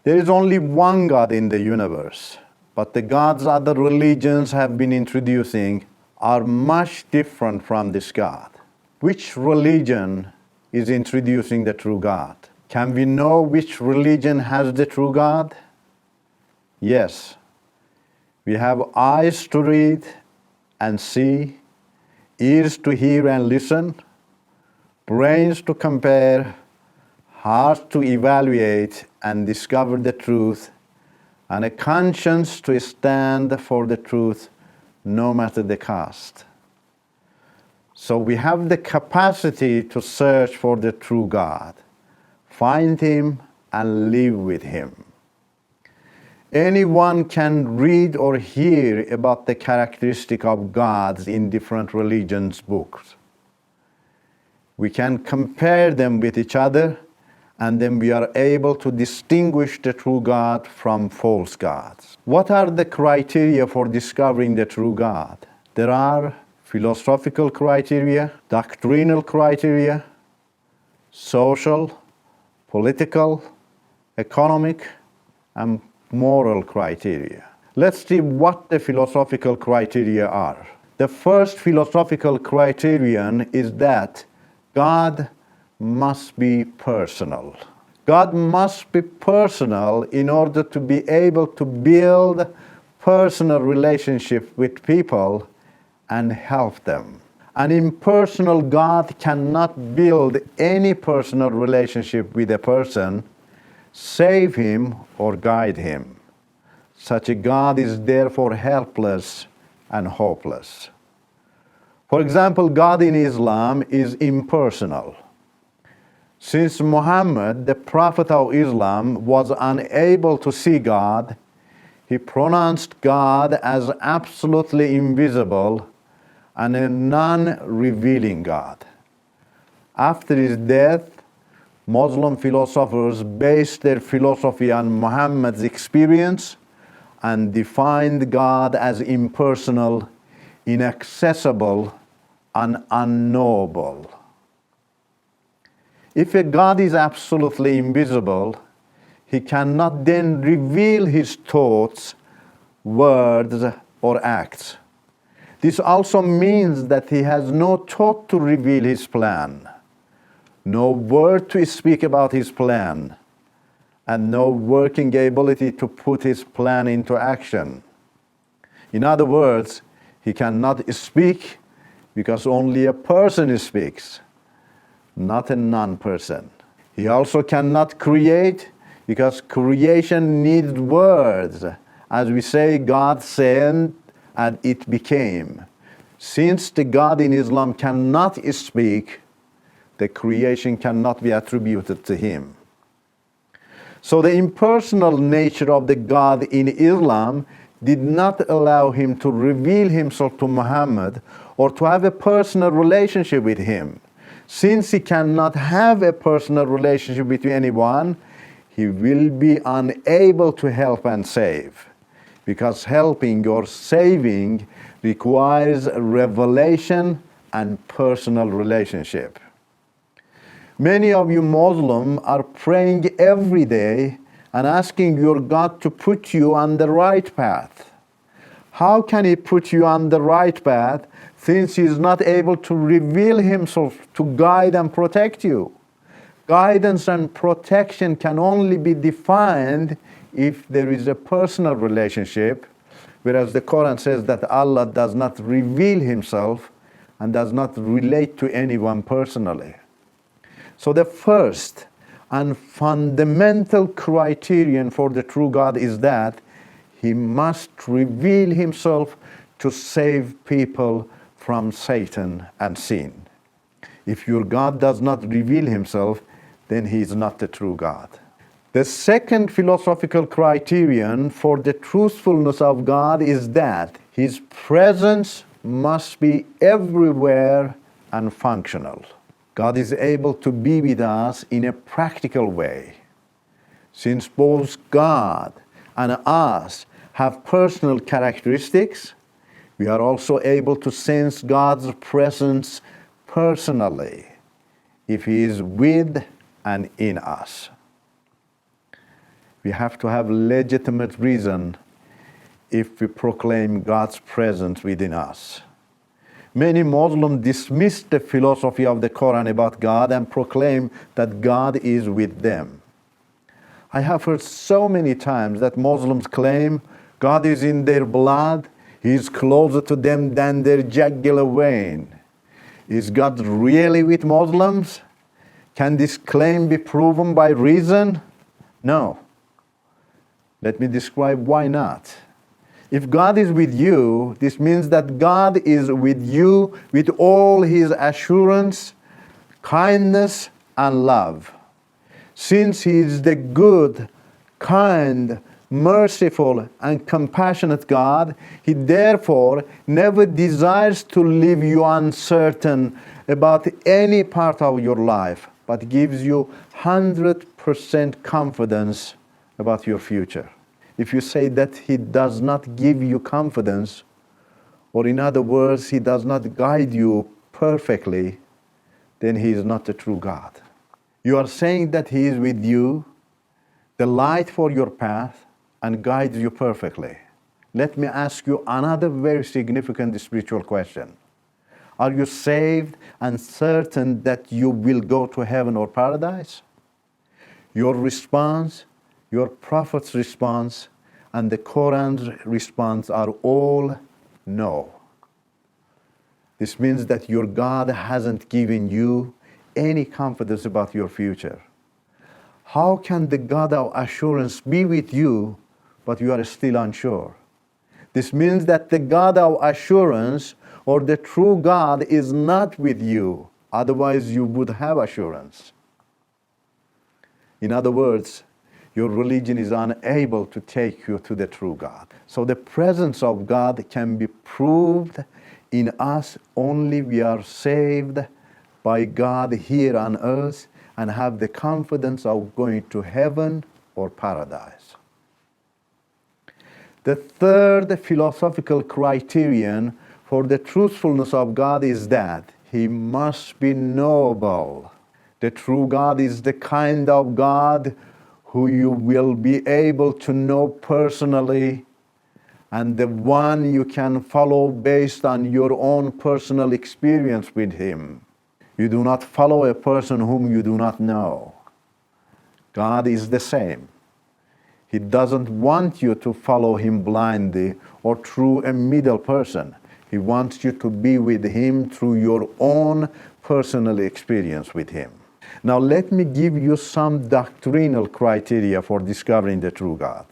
There is only one God in the universe, but the gods other religions have been introducing are much different from this God. Which religion is introducing the true God? Can we know which religion has the true God? Yes. We have eyes to read and see, ears to hear and listen, brains to compare, hearts to evaluate and discover the truth, and a conscience to stand for the truth no matter the cost. So we have the capacity to search for the true God, find Him, and live with Him. Anyone can read or hear about the characteristic of gods in different religions' books. We can compare them with each other, and then we are able to distinguish the true God from false gods. What are the criteria for discovering the true God? There are philosophical criteria, doctrinal criteria, social, political, economic, and moral criteria. Let's see what the philosophical criteria are. The first philosophical criterion is that God must be personal. God must be personal in order to be able to build personal relationship with people and help them. An impersonal God cannot build any personal relationship with a person, save him or guide him. Such a God is therefore helpless and hopeless. For example, God in Islam is impersonal. Since Muhammad, the prophet of Islam, was unable to see God, he pronounced God as absolutely invisible and a non-revealing God. After his death, Muslim philosophers based their philosophy on Muhammad's experience and defined God as impersonal, inaccessible, and unknowable. If a God is absolutely invisible, he cannot then reveal his thoughts, words, or acts. This also means that he has no thought to reveal his plan, no word to speak about his plan, and no working ability to put his plan into action. In other words, he cannot speak because only a person speaks, not a non-person. He also cannot create because creation needs words. As we say, God said, and it became. Since the God in Islam cannot speak, the creation cannot be attributed to him. So the impersonal nature of the God in Islam did not allow him to reveal himself to Muhammad or to have a personal relationship with him. Since he cannot have a personal relationship with anyone, he will be unable to help and save, because helping or saving requires revelation and personal relationship. Many of you Muslims are praying every day and asking your God to put you on the right path. How can he put you on the right path since he is not able to reveal himself to guide and protect you? Guidance and protection can only be defined if there is a personal relationship, whereas the Quran says that Allah does not reveal himself and does not relate to anyone personally. So the first and fundamental criterion for the true God is that he must reveal himself to save people from Satan and sin. If your God does not reveal himself, then he is not the true God. The second philosophical criterion for the truthfulness of God is that his presence must be everywhere and functional. God is able to be with us in a practical way. Since both God and us have personal characteristics, we are also able to sense God's presence personally if he is with and in us. We have to have legitimate reason if we proclaim God's presence within us. Many Muslims dismiss the philosophy of the Quran about God and proclaim that God is with them. I have heard so many times that Muslims claim God is in their blood, He is closer to them than their jugular vein. Is God really with Muslims? Can this claim be proven by reason? No. Let me describe why not. If God is with you, this means that God is with you with all His assurance, kindness, and love. Since He is the good, kind, merciful, and compassionate God, He therefore never desires to leave you uncertain about any part of your life, but gives you 100% confidence about your future. If you say that He does not give you confidence, or in other words, He does not guide you perfectly, then He is not the true God. You are saying that He is with you, the light for your path, and guides you perfectly. Let me ask you another very significant spiritual question. Are you saved and certain that you will go to heaven or paradise? Your response, your prophet's response, and the Quran's response are all no. This means that your God hasn't given you any confidence about your future. How can the God of assurance be with you, but you are still unsure? This means that the God of assurance, or the true God, is not with you. Otherwise, you would have assurance. In other words, your religion is unable to take you to the true God. So the presence of God can be proved in us only we are saved by God here on earth and have the confidence of going to heaven or paradise. The third philosophical criterion for the truthfulness of God is that He must be knowable. The true God is the kind of God who you will be able to know personally, and the one you can follow based on your own personal experience with Him. You do not follow a person whom you do not know. God is the same. He doesn't want you to follow Him blindly or through a middle person. He wants you to be with Him through your own personal experience with Him. Now let me give you some doctrinal criteria for discovering the true God.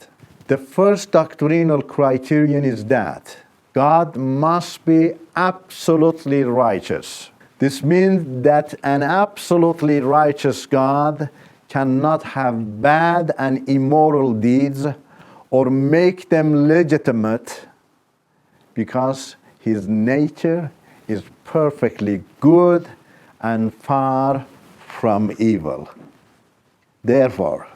The first doctrinal criterion is that God must be absolutely righteous. This means that an absolutely righteous God cannot have bad and immoral deeds or make them legitimate, because His nature is perfectly good and far from evil. Therefore,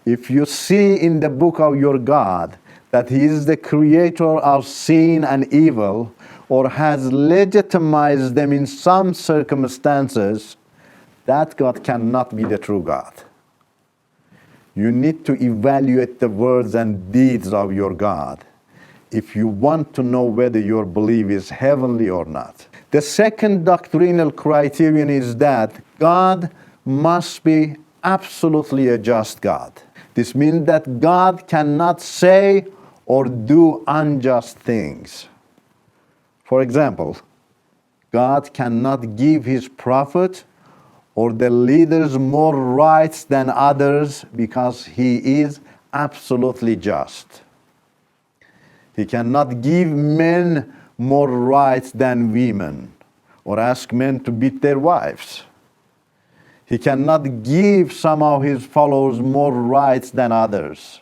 if you see in the book of your God that He is the creator of sin and evil, or has legitimized them in some circumstances, that God cannot be the true God. You need to evaluate the words and deeds of your God if you want to know whether your belief is heavenly or not. The second doctrinal criterion is that God must be absolutely a just God. This means that God cannot say or do unjust things. For example, God cannot give His prophet or the leaders more rights than others because He is absolutely just. He cannot give men more rights than women or ask men to beat their wives. He cannot give some of His followers more rights than others.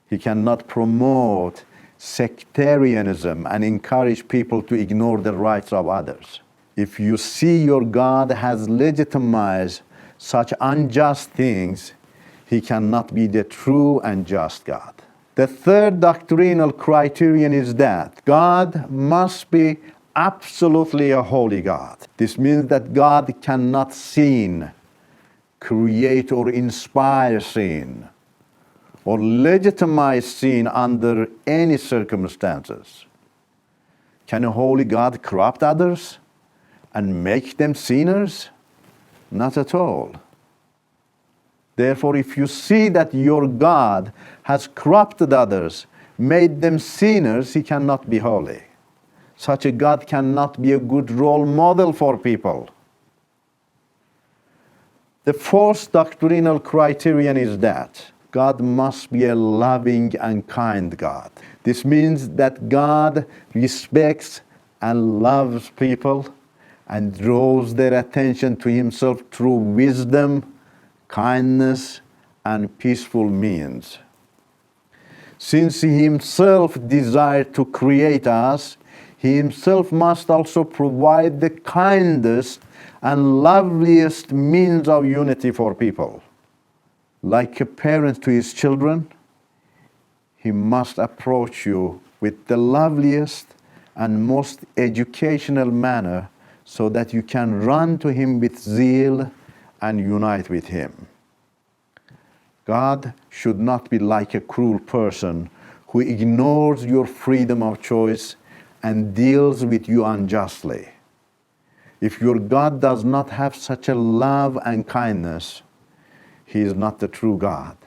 He cannot promote sectarianism and encourage people to ignore the rights of others. If you see your God has legitimized such unjust things, He cannot be the true and just God. The third doctrinal criterion is that God must be absolutely a holy God. This means that God cannot sin, create or inspire sin, or legitimize sin under any circumstances. Can a holy God corrupt others and make them sinners? Not at all. Therefore, if you see that your God has corrupted others, made them sinners, he cannot be holy. Such a God cannot be a good role model for people. The fourth doctrinal criterion is that God must be a loving and kind God. This means that God respects and loves people and draws their attention to himself through wisdom, kindness, and peaceful means. Since he himself desired to create us, he himself must also provide the kindest and loveliest means of unity for people. Like a parent to his children, he must approach you with the loveliest and most educational manner so that you can run to him with zeal and unite with him. God should not be like a cruel person who ignores your freedom of choice and deals with you unjustly. If your God does not have such a love and kindness, he is not the true God.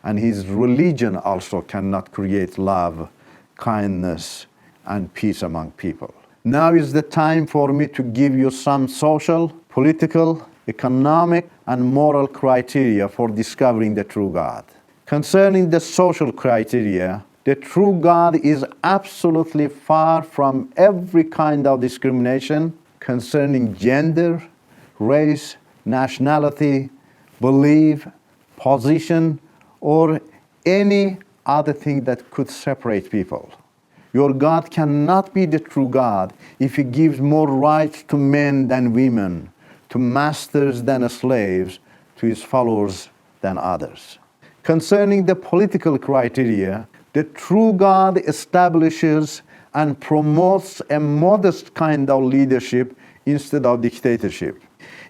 And his religion also cannot create love, kindness, and peace among people. Now is the time for me to give you some social, political, economic, and moral criteria for discovering the true God. Concerning the social criteria, the true God is absolutely far from every kind of discrimination concerning gender, race, nationality, belief, position, or any other thing that could separate people. Your God cannot be the true God if he gives more rights to men than women, to masters than slaves, to his followers than others. Concerning the political criteria, the true God establishes and promotes a modest kind of leadership instead of dictatorship.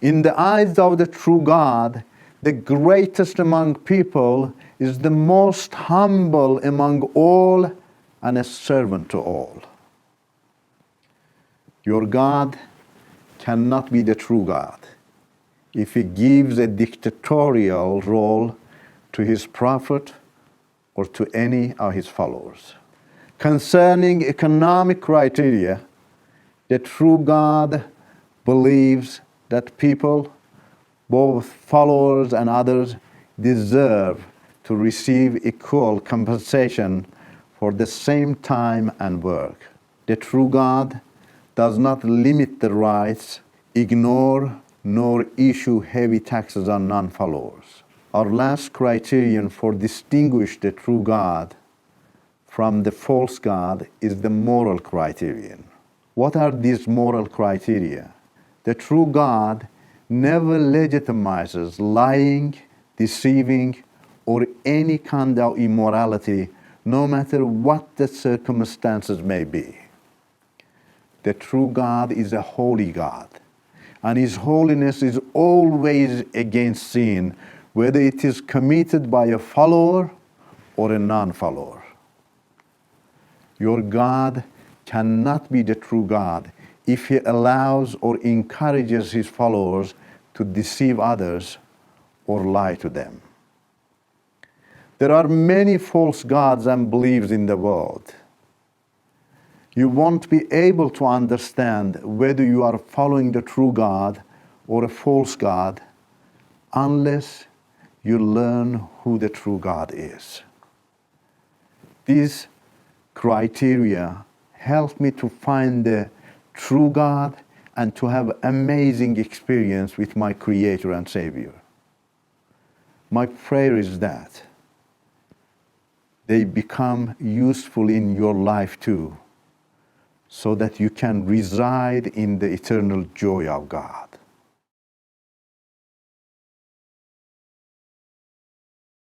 In the eyes of the true God, the greatest among people is the most humble among all and a servant to all. Your God cannot be the true God if he gives a dictatorial role to his prophet or to any of his followers. Concerning economic criteria, the true God believes that people, both followers and others, deserve to receive equal compensation for the same time and work. The true God does not limit the rights, ignore, nor issue heavy taxes on non-followers. Our last criterion for distinguish the true God from the false God is the moral criterion. What are these moral criteria? The true God never legitimizes lying, deceiving, or any kind of immorality, no matter what the circumstances may be. The true God is a holy God, and his holiness is always against sin, whether it is committed by a follower or a non-follower. Your God cannot be the true God if he allows or encourages his followers to deceive others or lie to them. There are many false gods and beliefs in the world. You won't be able to understand whether you are following the true God or a false God unless you learn who the true God is. These criteria help me to find the true God and to have amazing experience with my Creator and Savior. My prayer is that they become useful in your life too, so that you can reside in the eternal joy of God.